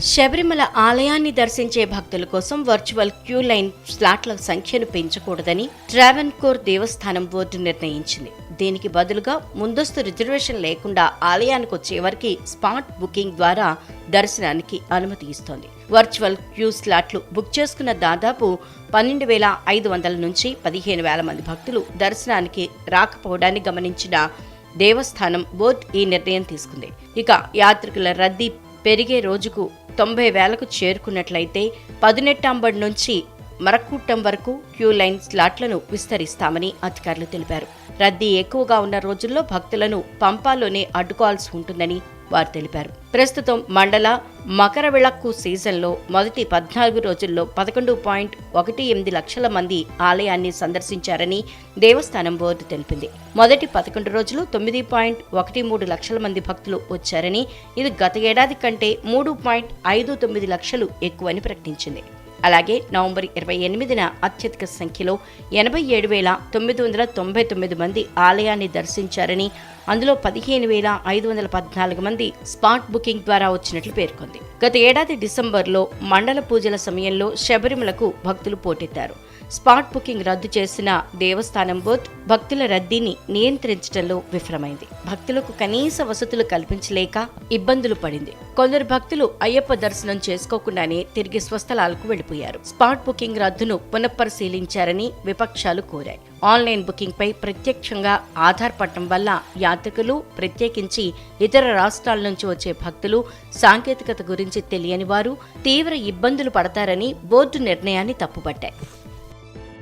శబరిమల ఆలయాన్ని దర్శించే భక్తుల కోసం వర్చువల్ క్యూ లైన్ స్లాట్ల సంఖ్యను పెంచకూడదని ట్రావెన్కోర్ దేవస్థానం బోర్డు నిర్ణయించింది. దీనికి బదులుగా ముందస్తు రిజర్వేషన్ లేకుండా ఆలయానికి వచ్చేవారికి స్పాట్ బుకింగ్ ద్వారా దర్శనానికి అనుమతి ఇస్తోంది. వర్చువల్ క్యూ స్లాట్లు బుక్ చేసుకున్న దాదాపు 12,500 నుంచి 15,000 మంది భక్తులు దర్శనానికి రాకపోవడాన్ని గమనించిన దేవస్థానం బోర్డు ఈ నిర్ణయం తీసుకుంది. ఇక యాత్రికుల రద్దీ పెరిగే రోజుకు 90,000కు చేరుకున్నట్లయితే పదునెట్టాంబడి నుంచి మరక్కుట్టం వరకు క్యూ లైన్ స్లాట్లను విస్తరిస్తామని అధికారులు తెలిపారు. రద్దీ ఎక్కువగా ఉన్న రోజుల్లో భక్తులను పంపాలోనే అడ్డుకోవాల్సి ఉంటుందని వారు తెలిపారు. ప్రస్తుతం మండల మకర విళక్కు సీజన్లో మొదటి 14 రోజుల్లో 11.18 లక్షల మంది ఆలయాన్ని సందర్శించారని దేవస్థానం బోర్డు తెలిపింది. మొదటి 11 రోజులు 9.13 లక్షల మంది భక్తులు వచ్చారని, ఇది గత ఏడాది కంటే 3.59 లక్షలు ఎక్కువని ప్రకటించింది. అలాగే నవంబర్ 28న అత్యధిక సంఖ్యలో 87,999 మంది ఆలయాన్ని దర్శించారని, అందులో 15,514 మంది స్పాట్ బుకింగ్ ద్వారా వచ్చినట్లు పేర్కొంది. గత ఏడాది డిసెంబర్లో మండల పూజల సమయంలో శబరిమలకు భక్తులు పోటెత్తారు. స్పాట్ బుకింగ్ రద్దు చేసిన దేవస్థానం బోర్డు భక్తుల రద్దీని నియంత్రించడంలో విఫలమైంది. భక్తులకు కనీస వసతులు కల్పించలేక ఇబ్బందులు పడింది. కొందరు భక్తులు అయ్యప్ప దర్శనం చేసుకోకుండానే తిరిగి స్వస్థలాలకు వెళ్లిపోయారు. స్పాట్ బుకింగ్ రద్దును పునఃపరిశీలించారని విపక్షాలు కోరాయి. ఆన్లైన్ బుకింగ్ పై ప్రత్యక్షంగా ఆధారపడటం వల్ల యాత్రికులు, ప్రత్యేకించి ఇతర రాష్ట్రాల నుంచి వచ్చే భక్తులు సాంకేతికత గురించి తెలియని వారు తీవ్ర ఇబ్బందులు పడతారని బోర్డు నిర్ణయాన్ని తప్పుపట్టాయి.